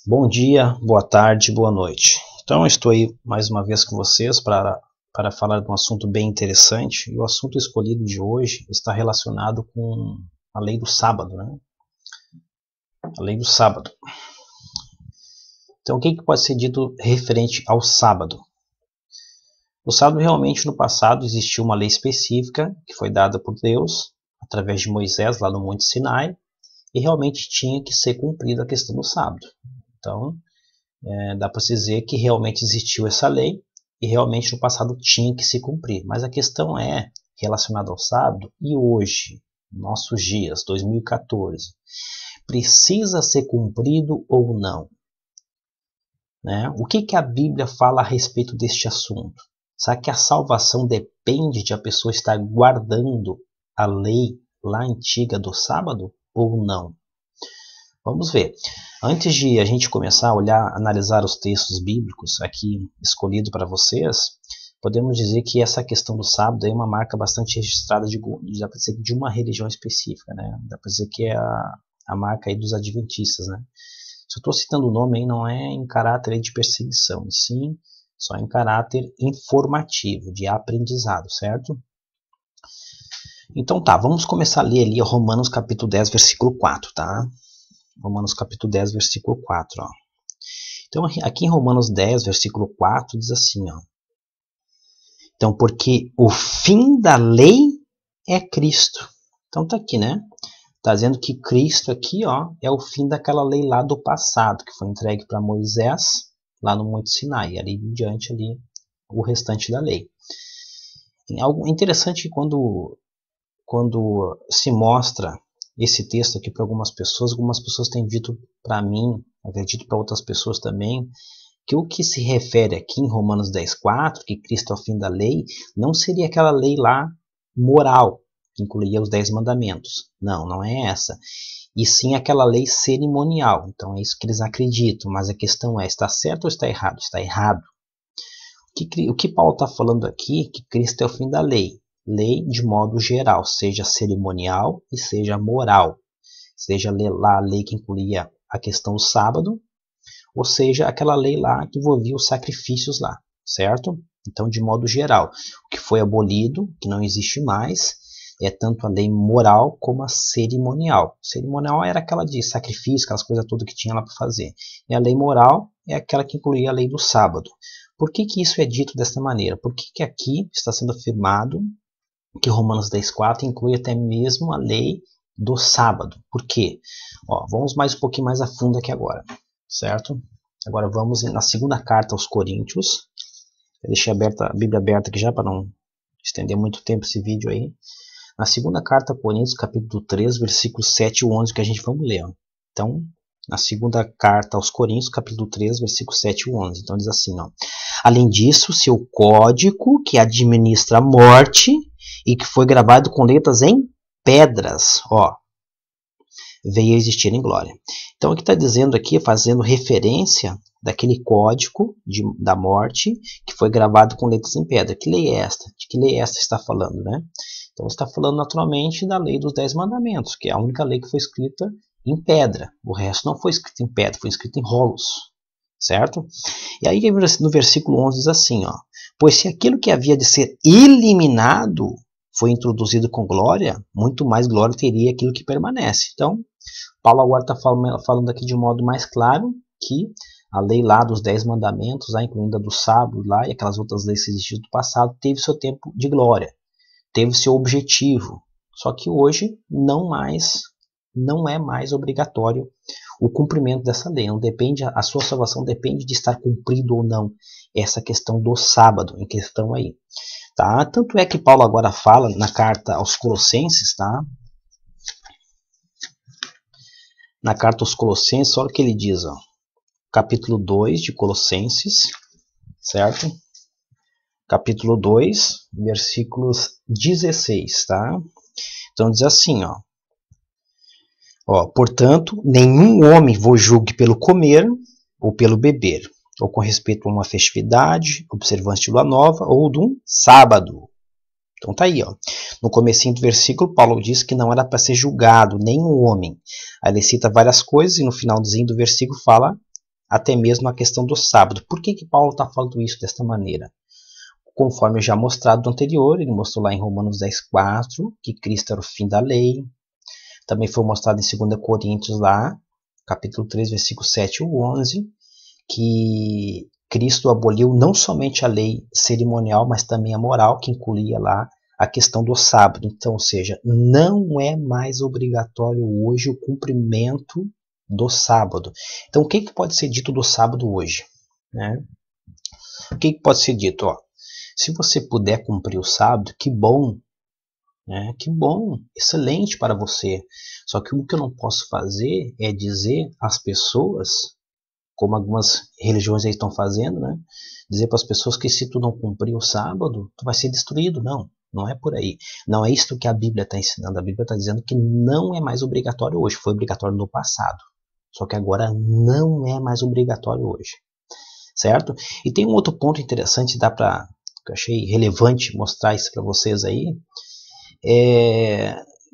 Bom dia, boa tarde, boa noite. Então, eu estou aí mais uma vez com vocês para falar de um assunto bem interessante. E o assunto escolhido de hoje está relacionado com a lei do sábado, né? A lei do sábado. Então, o que pode ser dito referente ao sábado? O sábado, realmente, no passado, existiu uma lei específica que foi dada por Deus, através de Moisés, lá no Monte Sinai, e realmente tinha que ser cumprida a questão do sábado. Então, dá para se dizer que realmente existiu essa lei e realmente no passado tinha que se cumprir. Mas a questão é relacionada ao sábado e hoje, nossos dias, 2014, precisa ser cumprido ou não? Né? O que a Bíblia fala a respeito deste assunto? Será que a salvação depende de a pessoa estar guardando a lei lá antiga do sábado ou não? Vamos ver. Antes de a gente começar a olhar, analisar os textos bíblicos aqui escolhido para vocês, podemos dizer que essa questão do sábado é uma marca bastante registrada dá para dizer, de uma religião específica, né? Dá para dizer que é a marca aí dos adventistas, né? Se eu estou citando o nome aí, não é em caráter de perseguição, e sim só em caráter informativo, de aprendizado, certo? Então tá, vamos começar a ler ali Romanos capítulo 10, versículo 4, tá? Romanos capítulo 10, versículo 4. Ó. Então, aqui em Romanos 10, versículo 4, diz assim, ó. Então, porque o fim da lei é Cristo. Então, tá aqui, né? Tá dizendo que Cristo aqui, ó, é o fim daquela lei lá do passado, que foi entregue para Moisés, lá no Monte Sinai. E ali em diante, ali, o restante da lei. E algo interessante quando se mostra esse texto aqui para algumas pessoas têm dito para mim, acredito para outras pessoas também, que o que se refere aqui em Romanos 10:4, que Cristo é o fim da lei, não seria aquela lei lá moral, que incluía os 10 mandamentos. Não, não é essa. E sim aquela lei cerimonial. Então é isso que eles acreditam, mas a questão é, está certo ou está errado? Está errado. O que Paulo está falando aqui, que Cristo é o fim da lei. Lei de modo geral, seja cerimonial e seja moral. Seja lá a lei que incluía a questão do sábado, ou seja, aquela lei lá que envolvia os sacrifícios lá, certo? Então, de modo geral, o que foi abolido, que não existe mais, é tanto a lei moral como a cerimonial. Cerimonial era aquela de sacrifício, aquelas coisas todas que tinha lá para fazer. E a lei moral é aquela que incluía a lei do sábado. Por que isso é dito desta maneira? Por que aqui está sendo afirmado que Romanos 10:4 inclui até mesmo a lei do sábado? Por quê? Ó, vamos mais um pouquinho mais a fundo aqui agora, certo? Agora vamos na segunda carta aos Coríntios. Eu deixei a Bíblia aberta aqui já para não estender muito tempo esse vídeo aí. Na segunda carta a Coríntios, capítulo 3, versículos 7 e 11, que a gente vamos ler. Ó. Então, na segunda carta aos Coríntios, capítulo 3, versículos 7 e 11. Então diz assim, ó. Além disso, seu código que administra a morte e que foi gravado com letras em pedras, ó, veio a existir em glória. Então, o que está dizendo aqui, fazendo referência daquele código da morte que foi gravado com letras em pedra. Que lei é esta? De que lei esta está falando, né? Então, está falando naturalmente da lei dos 10 mandamentos, que é a única lei que foi escrita em pedra. O resto não foi escrito em pedra, foi escrito em rolos, certo? E aí no versículo 11 diz assim, ó, pois se aquilo que havia de ser eliminado foi introduzido com glória, muito mais glória teria aquilo que permanece. Então, Paulo agora está falando aqui de um modo mais claro que a lei lá dos 10 mandamentos, lá, incluindo a do sábado lá, e aquelas outras leis que existiam do passado, teve seu tempo de glória, teve seu objetivo. Só que hoje não é mais obrigatório o cumprimento dessa lei. Não depende, a sua salvação depende de estar cumprido ou não essa questão do sábado em questão aí. Tá? Tanto é que Paulo agora fala na carta aos Colossenses, tá? Na carta aos Colossenses, olha o que ele diz, ó. Capítulo 2 de Colossenses, certo? Capítulo 2, versículos 16, tá? Então diz assim, ó. Portanto, nenhum homem vos julgue pelo comer ou pelo beber, ou com respeito a uma festividade, observância de lua nova, ou de um sábado. Então tá aí, ó. No comecinho do versículo, Paulo diz que não era para ser julgado nenhum homem. Aí ele cita várias coisas e no finalzinho do versículo fala até mesmo a questão do sábado. Por que Paulo está falando isso desta maneira? Conforme já mostrado no anterior, ele mostrou lá em Romanos 10:4 que Cristo era o fim da lei. Também foi mostrado em 2 Coríntios lá, capítulo 3, versículos 7 e 11, que Cristo aboliu não somente a lei cerimonial, mas também a moral, que incluía lá a questão do sábado. Então, ou seja, não é mais obrigatório hoje o cumprimento do sábado. Então, o que pode ser dito do sábado hoje? Né? O que pode ser dito? Se você puder cumprir o sábado, que bom. Que bom, excelente para você. Só que o que eu não posso fazer é dizer às pessoas, como algumas religiões aí estão fazendo, né? Dizer para as pessoas que se tu não cumprir o sábado, tu vai ser destruído. Não, não é por aí. Não é isso que a Bíblia está ensinando. A Bíblia está dizendo que não é mais obrigatório hoje. Foi obrigatório no passado. Só que agora não é mais obrigatório hoje. Certo? E tem um outro ponto interessante, que eu achei relevante mostrar isso para vocês aí,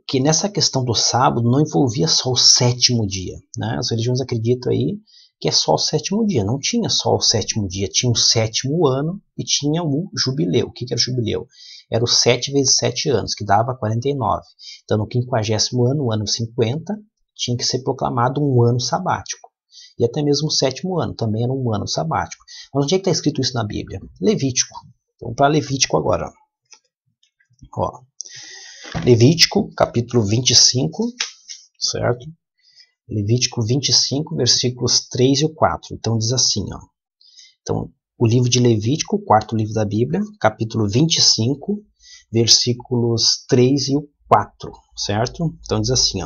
que nessa questão do sábado não envolvia só o 7º dia. Né? As religiões acreditam aí que é só o 7º dia. Não tinha só o 7º dia, tinha o 7º ano e tinha o jubileu. O que era o jubileu? Era o 7 vezes 7 anos, que dava 49. Então, no 50º ano, o ano 50, tinha que ser proclamado um ano sabático. E até mesmo o 7º ano, também era um ano sabático. Mas onde é que está escrito isso na Bíblia? Levítico. Vamos para Levítico agora. Levítico, capítulo 25, certo? Levítico 25, versículos 3 e 4. Então diz assim, Então, o livro de Levítico, o 4º livro da Bíblia, capítulo 25, versículos 3 e 4, certo? Então diz assim,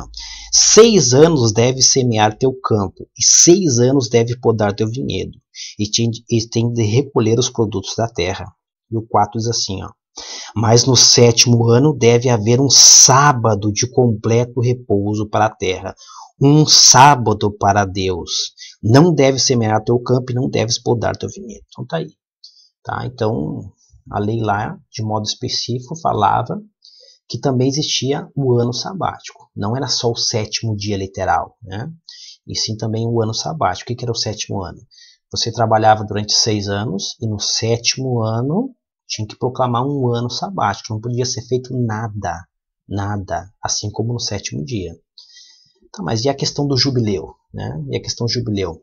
6 anos deve semear teu campo, e 6 anos deve podar teu vinhedo, e tem de recolher os produtos da terra. E o 4 diz assim, mas no 7º ano deve haver um sábado de completo repouso para a terra, um sábado para Deus. Não deve semear teu campo e não deves podar teu vinhedo. Então tá aí. Tá? Então, a lei lá, de modo específico, falava que também existia o ano sabático. Não era só o 7º dia literal, né? E sim também o ano sabático. O que era o 7º ano? Você trabalhava durante 6 anos e no 7º ano tinha que proclamar um ano sabático. Não podia ser feito nada, assim como no 7º dia. Tá, mas e a questão do jubileu? Né? E a questão do jubileu?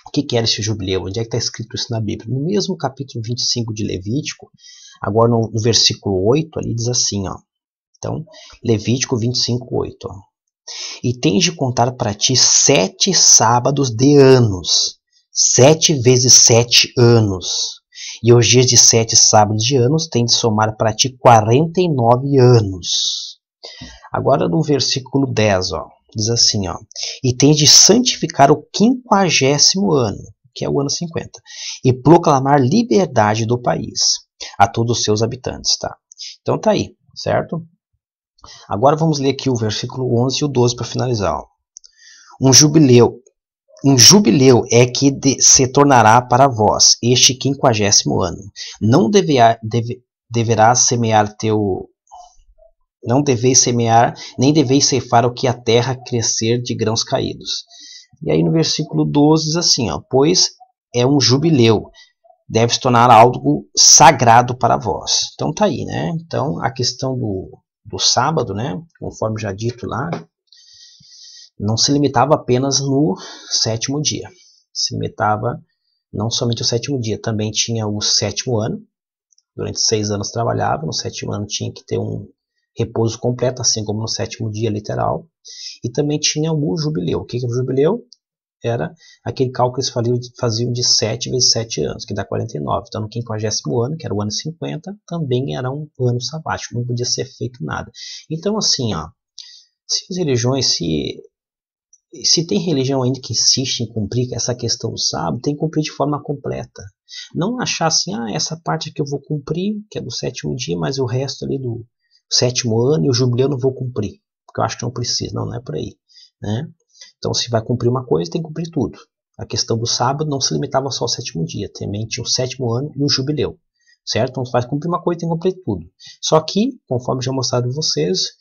O que era esse jubileu? Onde é que está escrito isso na Bíblia? No mesmo capítulo 25 de Levítico, agora no versículo 8, ali diz assim, Então, Levítico 25, 8. E tens de contar para ti 7 sábados de anos, 7 vezes 7 anos. E os dias de 7 sábados de anos têm de somar para ti 49 anos. Agora no versículo 10, diz assim, e tens de santificar o 50º ano, que é o ano 50, e proclamar liberdade do país a todos os seus habitantes, tá? Então tá aí, certo? Agora vamos ler aqui o versículo 11 e o 12 para finalizar. Um jubileu é que se tornará para vós este 50º ano. Não deverás semear Não deveis semear, nem deveis ceifar o que a terra crescer de grãos caídos. E aí no versículo 12 diz assim, pois é um jubileu, deve se tornar algo sagrado para vós. Então tá aí, né? Então a questão do sábado, né? Conforme já dito lá, não se limitava apenas no 7º dia. Se limitava não somente ao 7º dia, também tinha o 7º ano. Durante 6 anos trabalhava, no 7º ano tinha que ter um repouso completo, assim como no 7º dia literal. E também tinha o jubileu. O que é o jubileu? Era aquele cálculo que eles faziam de 7 vezes 7 anos, que dá 49. Então no 50º ano, que era o ano 50, também era um ano sabático, não podia ser feito nada. Então assim, se as religiões, se tem religião ainda que insiste em cumprir essa questão do sábado, tem que cumprir de forma completa. Não achar assim, essa parte que eu vou cumprir, que é do 7º dia, mas o resto ali do 7º ano e o jubileu eu não vou cumprir, porque eu acho que não precisa. Não é por aí, né? Então se vai cumprir uma coisa, tem que cumprir tudo. A questão do sábado não se limitava só ao 7º dia, também tinha o 7º ano e o jubileu, certo? Então se vai cumprir uma coisa, tem que cumprir tudo. Só que, conforme já mostrado a vocês,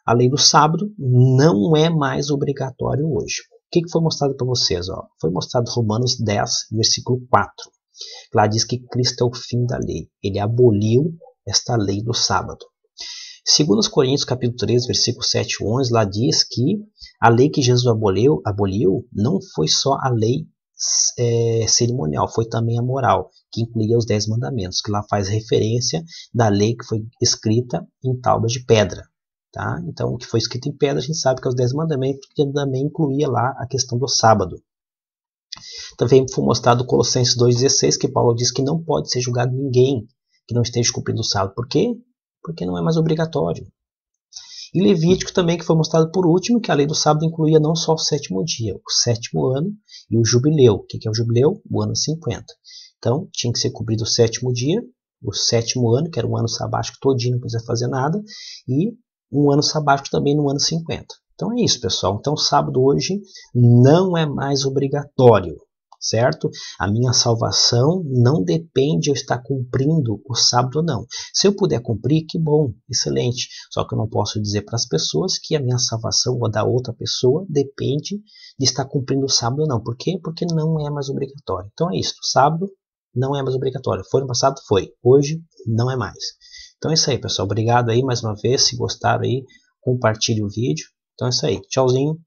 a lei do sábado não é mais obrigatório hoje. que foi mostrado para vocês? Ó? Foi mostrado Romanos 10, versículo 4. Lá diz que Cristo é o fim da lei. Ele aboliu esta lei do sábado. Segundo os Coríntios, capítulo 3, versículo 7 e 11, lá diz que a lei que Jesus aboliu não foi só a lei cerimonial, foi também a moral, que incluía os 10 mandamentos, que lá faz referência da lei que foi escrita em tábuas de pedra. Tá? Então, o que foi escrito em pedra, a gente sabe que é os 10 mandamentos, que também incluía lá a questão do sábado. Também foi mostrado Colossenses 2,16, que Paulo diz que não pode ser julgado ninguém que não esteja cumprindo o sábado. Por quê? Porque não é mais obrigatório. E Levítico também, que foi mostrado por último, que a lei do sábado incluía não só o 7º dia, o 7º ano e o jubileu. O que é o jubileu? O ano 50. Então, tinha que ser cumprido o 7º dia, o 7º ano, que era um ano sabático todinho, não precisa fazer nada, e um ano sabático também no ano 50. Então é isso, pessoal. Então, sábado hoje não é mais obrigatório. Certo? A minha salvação não depende de eu estar cumprindo o sábado ou não. Se eu puder cumprir, que bom, excelente. Só que eu não posso dizer para as pessoas que a minha salvação ou da outra pessoa depende de estar cumprindo o sábado ou não. Por quê? Porque não é mais obrigatório. Então é isso, o sábado não é mais obrigatório. Foi no passado? Foi. Hoje não é mais. Então é isso aí, pessoal. Obrigado aí mais uma vez. Se gostaram aí, compartilhe o vídeo. Então é isso aí. Tchauzinho.